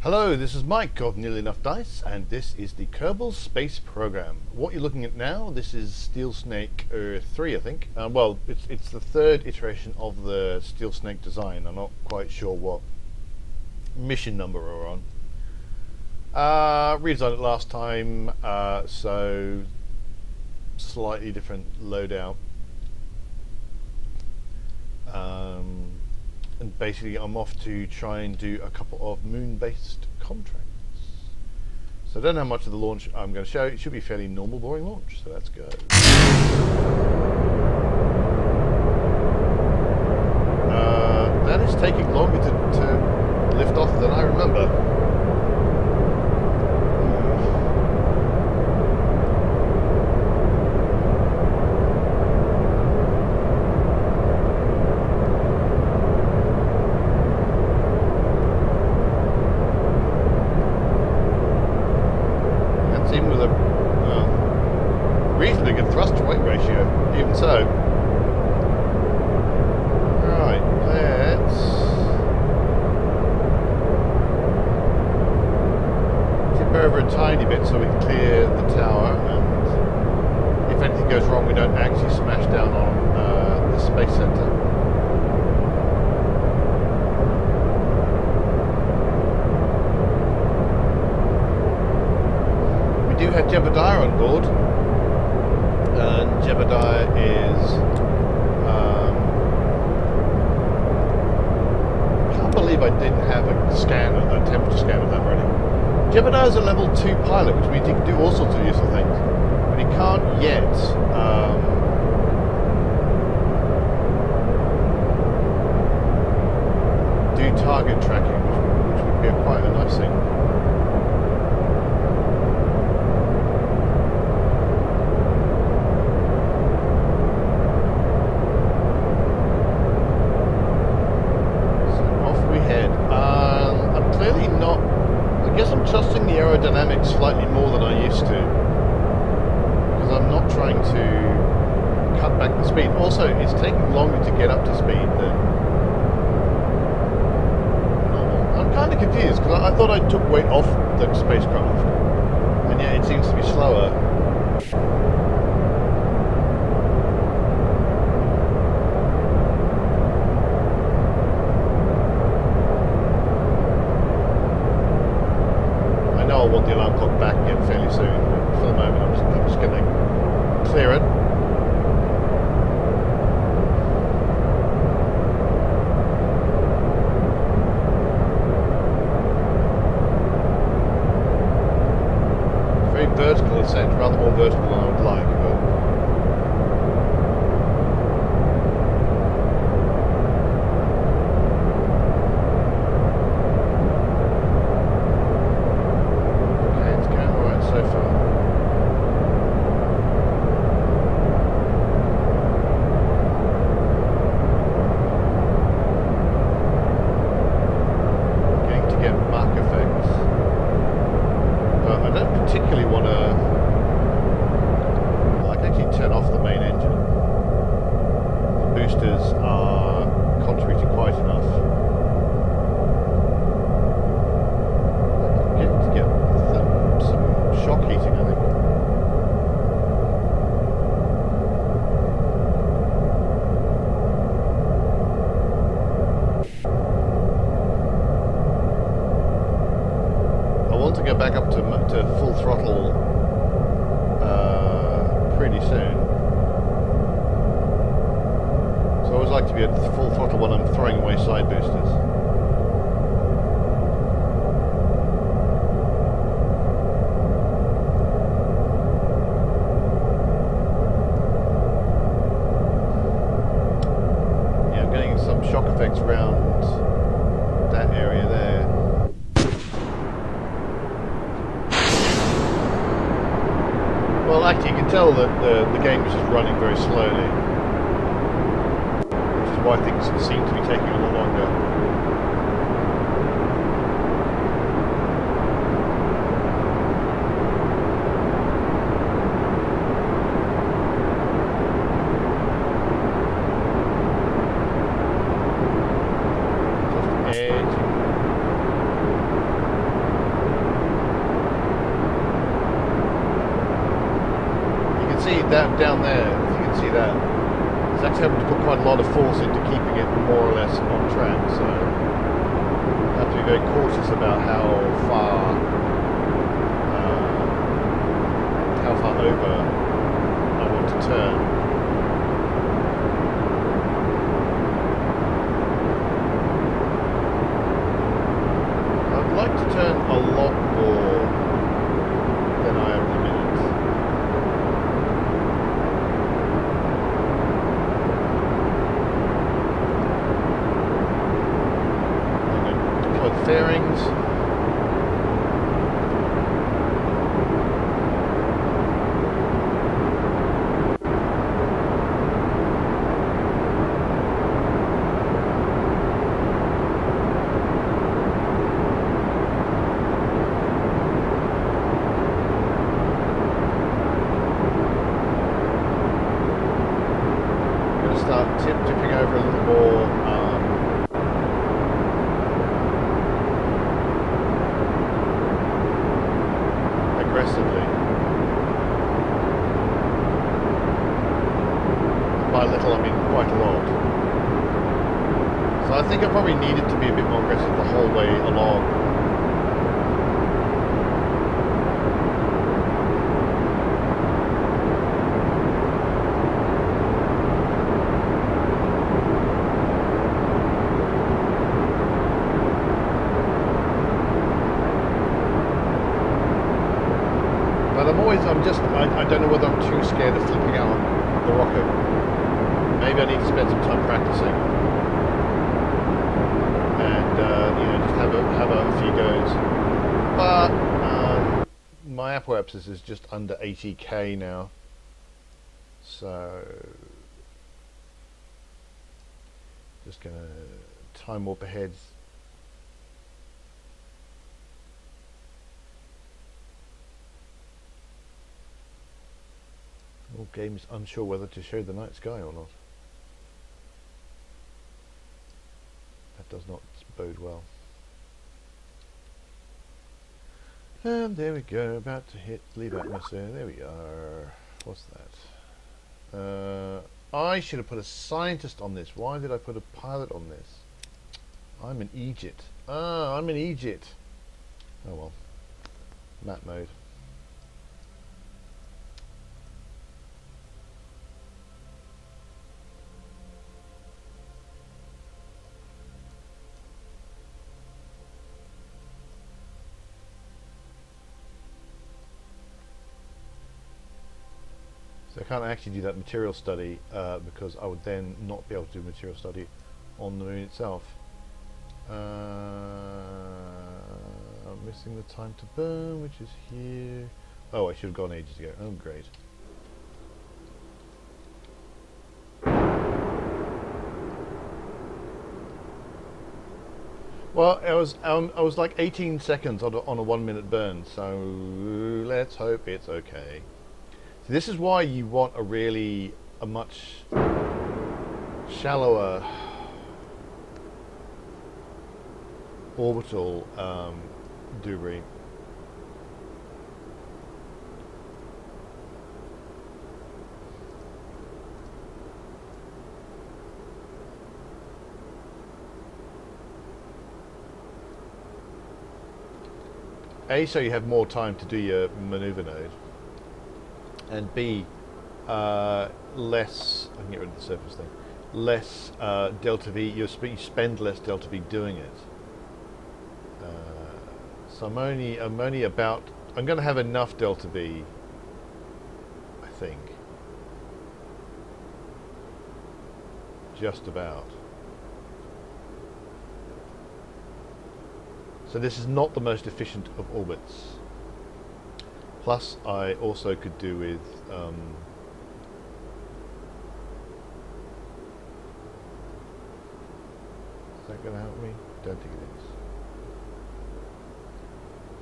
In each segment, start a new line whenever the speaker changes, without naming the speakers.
Hello, this is Mike of Nearly Enough Dice, and this is the Kerbal Space Program. What you're looking at now, this is Steel Snake 3, I think. Well, it's the third iteration of the Steel Snake design. I'm not quite sure what mission number we're on. Redesigned it last time, so slightly different loadout. And basically I'm off to try and do a couple of moon-based contracts. So I don't know how much of the launch I'm going to show. It should be a fairly normal, boring launch, so let's go. That is taking longer to lift off than I remember. Reasonably good thrust to weight ratio, even so. Right, let's tip over a tiny bit so we can clear the tower, and if anything goes wrong we don't actually smash down on the Space Centre. We do have Jebediah on board. And Jebediah is, I can't believe I didn't have a temperature scan of that ready. Jebediah is a level 2 pilot, which means he can do all sorts of useful things, but he can't yet do target tracking, which would be quite a nice thing. Trusting the aerodynamics slightly more than I used to, because I'm not trying to cut back the speed. Also, it's taking longer to get up to speed than normal. I'm kind of confused, because I thought I took weight off the spacecraft, and yet it seems to be slower. I want the alarm clock back again fairly soon, but for the moment I'm just going to clear it. Very vertical ascent, rather more vertical than I would like, but particularly want to, well, I can actually turn off the main engine. The boosters are contributing quite enough. I can get some shock heating, I think. To go back up to full throttle pretty soon. So I always like to be at full throttle when I'm throwing away side boosters. Yeah, I'm getting some shock effects around that area there. Well, actually, you can tell that the game is just running very slowly, which is why things seem to be taking a lot longer. Just edging that down there, if you can see that, it's actually having to put quite a lot of force into keeping it more or less on track. So I have to be very cautious about how far over I want to turn. I'd like to turn a lot more than I am at the minute. I'm going to deploy the fairings. Tipping over a little more aggressively. By little, I mean quite a lot. So I think I probably needed to be a bit more aggressive the whole way along. I don't know whether I'm too scared of flipping out the rocket. Maybe I need to spend some time practicing and just have a few goes. But my apoapsis is just under 80k now, so just gonna time warp ahead. All game is unsure whether to show the night sky or not. That does not bode well. And there we go, about to hit leave atmosphere. There we are. What's that? I should have put a scientist on this. Why did I put a pilot on this? I'm an Egypt. Ah, I'm an Egypt. Oh well. Map mode. So I can't actually do that material study because I would then not be able to do material study on the moon itself. I'm missing the time to burn, which is here. Oh, I should have gone ages ago. Oh, great. Well, I was like 18 seconds on a 1 minute burn, so let's hope it's okay. So this is why you want a much shallower orbital debris. A, so you have more time to do your maneuver node, and B, less, I can get rid of the surface thing, less delta V, you spend less delta V doing it. So I'm only about, I'm going to have enough delta V, I think, just about. So this is not the most efficient of orbits. Plus, I also could do with is that going to help me? Don't think it is.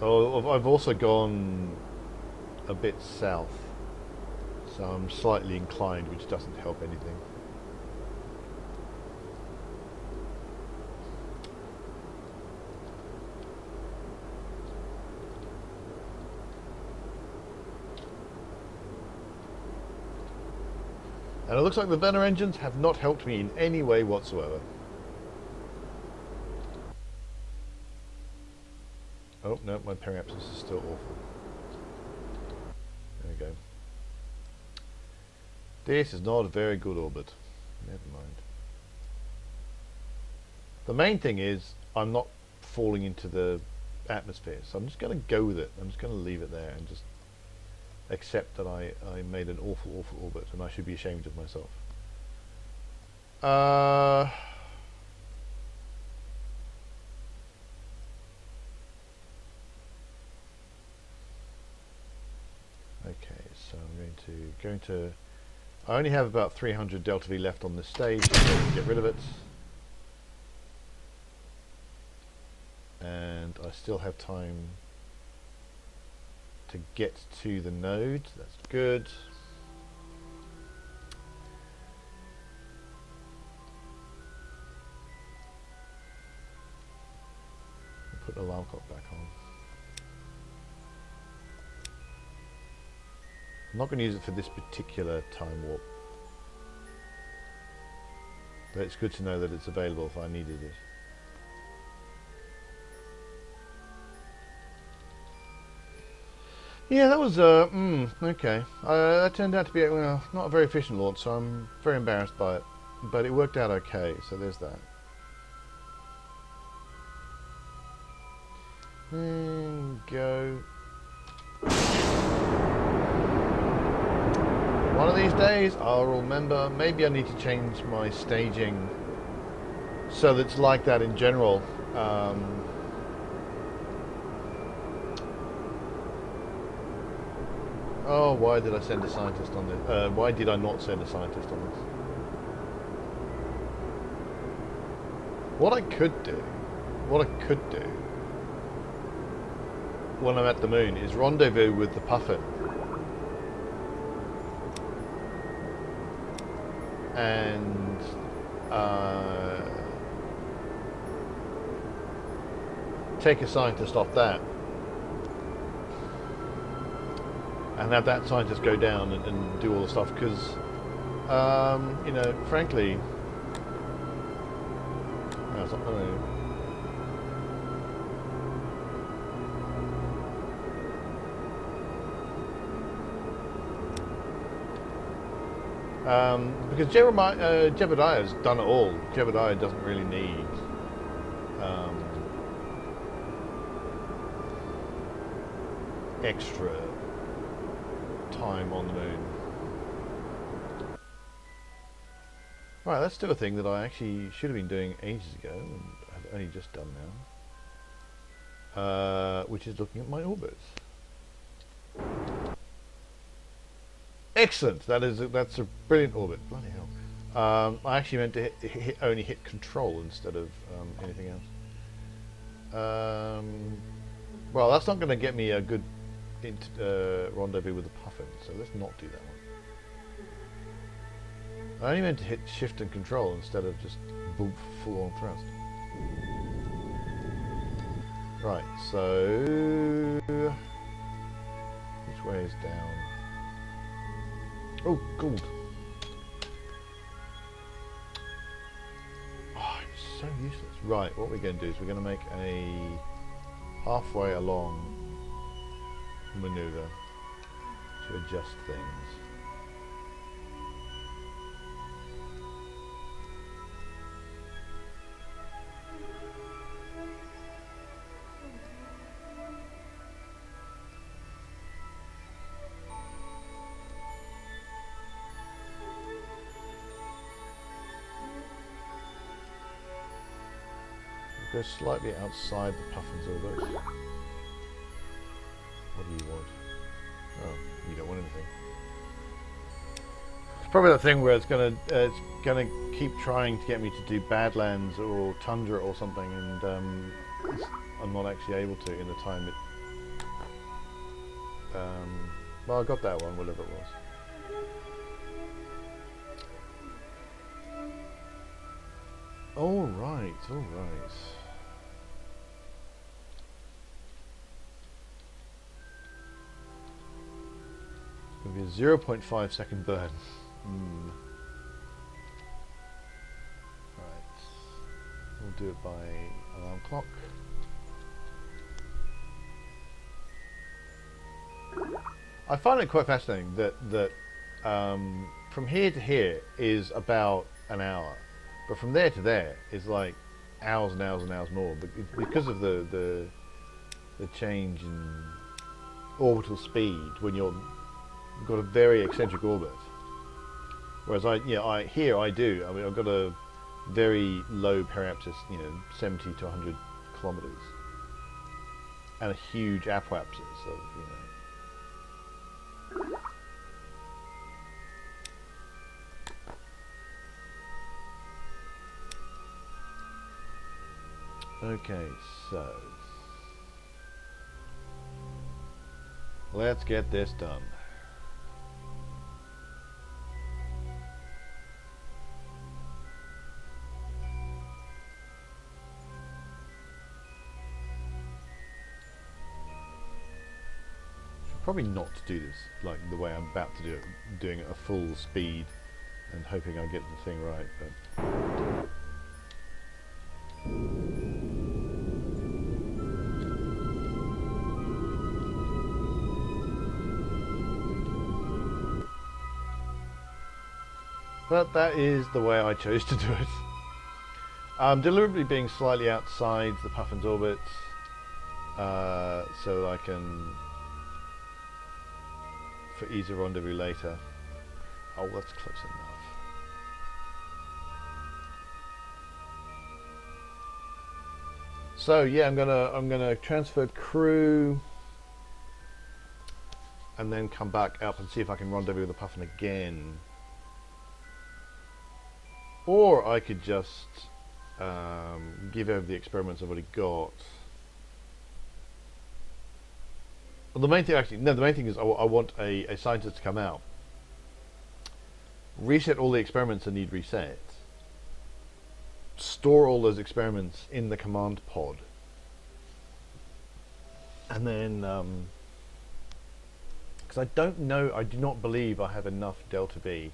Oh, I've also gone a bit south, so I'm slightly inclined, which doesn't help anything. And it looks like the Venner engines have not helped me in any way whatsoever. Oh, no, my periapsis is still awful. There we go. This is not a very good orbit. Never mind. The main thing is I'm not falling into the atmosphere, so I'm just going to go with it. I'm just going to leave it there and just accept that I made an awful orbit and I should be ashamed of myself. Okay, so I'm going to I only have about 300 delta V left on this stage, so I can get rid of it. And I still have time to get to the node. That's good. I'll put the alarm clock back on. I'm not going to use it for this particular time warp, but it's good to know that it's available if I needed it. Yeah, that was okay. That turned out to be well, not a very efficient launch, so I'm very embarrassed by it. But it worked out okay, so there's that. Go. One of these days, I'll remember. Maybe I need to change my staging so that it's like that in general. Oh, why did I send a scientist on this? Why did I not send a scientist on this? What I could do when I'm at the moon is rendezvous with the puffin and take a scientist off that. And have that scientist go down and do all the stuff, because, you know, frankly, no, it's not, because Jebediah's done it all. Jebediah doesn't really need extra time on the moon. Right, let's do a thing that I actually should have been doing ages ago and I've only just done now, which is looking at my orbits. Excellent. That's a brilliant orbit. Bloody hell! I actually meant to only hit control instead of anything else. Well, that's not going to get me a good rendezvous with the puffin, so let's not do that one. I only meant to hit shift and control instead of just boom, full on thrust. Right, so which way is down? Oh, gold. Oh, it's so useless. Right, what we're going to do is we're going to make a halfway along maneuver to adjust things. Go slightly outside the puffin's orbit. What do you want? Oh, you don't want anything. It's probably that thing where it's gonna keep trying to get me to do Badlands or Tundra or something, and I'm not actually able to in the time it. Well, I got that one, whatever it was. All right, all right. It's going to be a 0.5 second burn. do it by alarm clock. I find it quite fascinating that from here to here is about an hour, but from there to there is like hours and hours and hours more. But because of the change in orbital speed when you've got a very eccentric orbit. Whereas I do. I mean, I've got a very low periapsis, 70 to 100 kilometers, and a huge apoapsis of, Okay, so let's get this done. Probably not to do this like the way I'm about to do it, doing it at full speed and hoping I get the thing right, but that is the way I chose to do it. I'm deliberately being slightly outside the Puffin's orbit so I can, for ease of rendezvous later. Oh, that's close enough. So yeah, I'm gonna transfer crew and then come back up and see if I can rendezvous with the Puffin again. Or I could just give over the experiments I've already got. Well, the main thing is I want a scientist to come out, reset all the experiments that need reset, store all those experiments in the command pod, and then, because I do not believe I have enough delta V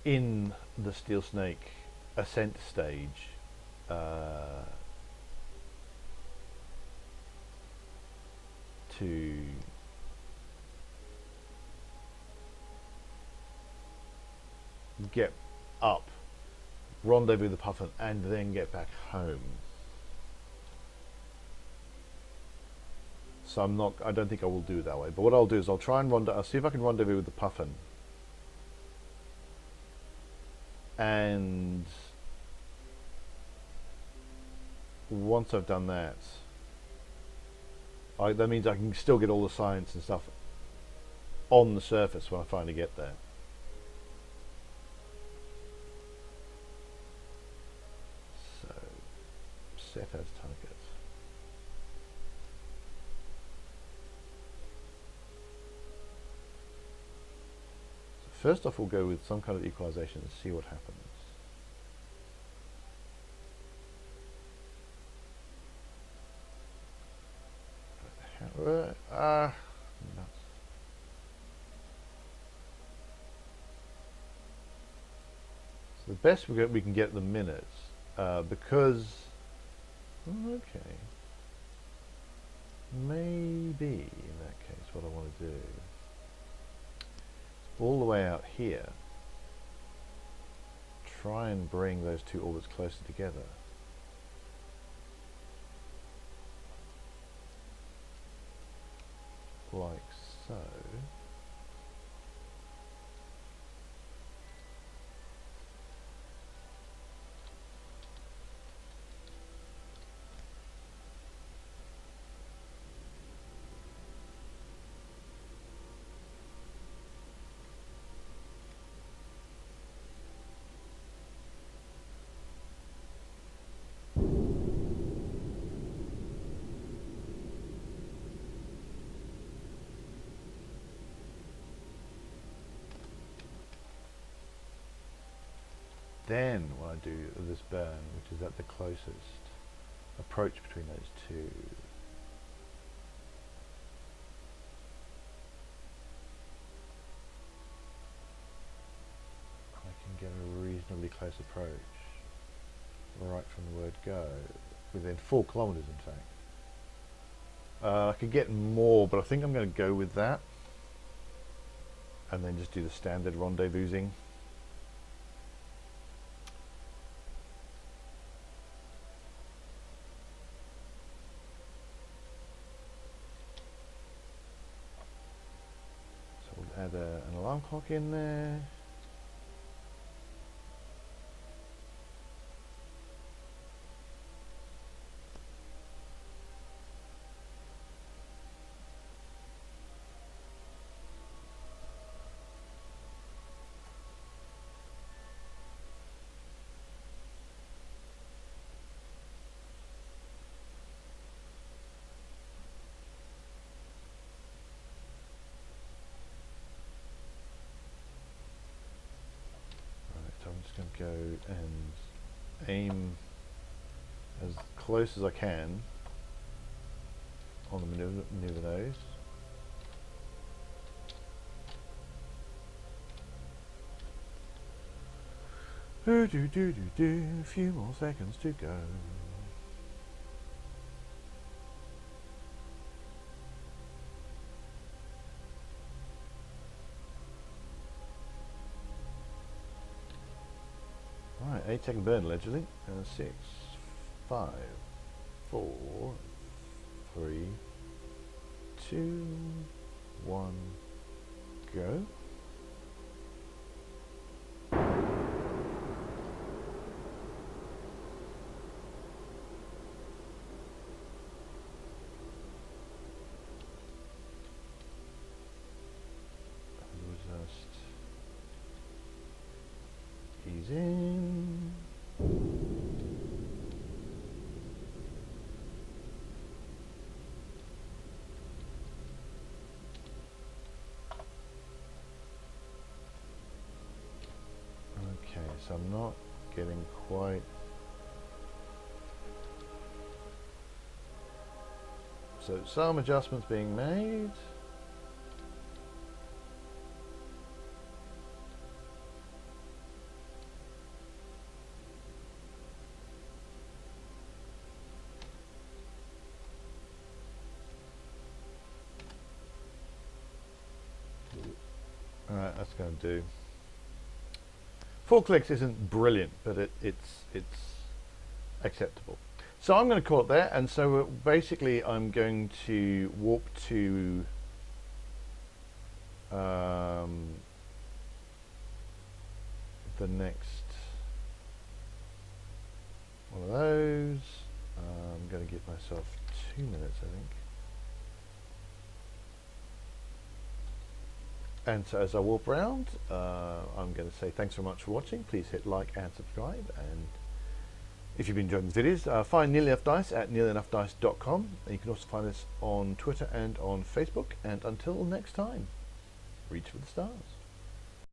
in the Steel Snake ascent stage to get up, rendezvous the Puffin, and then get back home. So I don't think I will do it that way. But what I'll do is I'll see if I can rendezvous with the Puffin. And once I've done that, that means I can still get all the science and stuff on the surface when I finally get there. So, set as target. So first off, we'll go with some kind of equalization and see what happens. Nuts. So the best we can get the minutes, because okay, maybe in that case what I want to do all the way out here, try and bring those two orbits closer together. Like so. Then when I do this burn, which is at the closest approach between those two, I can get a reasonably close approach. right from the word go, within 4 kilometres in fact. I could get more, but I think I'm going to go with that and then just do the standard rendezvousing. So we'll add an alarm clock in there. So I'm just going to go and aim as close as I can on the maneuver nose. A few more seconds to go. Right, 8-second burn allegedly. 6, 5, 4, 3, 2, 1, go. Ease in. Okay, so I'm not getting quite. So some adjustments being made. Alright, that's going to do. 4 clicks isn't brilliant, but it's acceptable. So I'm going to call it there, and so basically I'm going to warp to the next one of those. I'm going to give myself 2 minutes, I think. And so as I warp around, I'm going to say thanks very much for watching. Please hit like and subscribe. And if you've been enjoying the videos, find Nearly Enough Dice at nearlyenoughdice.com. And you can also find us on Twitter and on Facebook. And until next time, reach for the stars.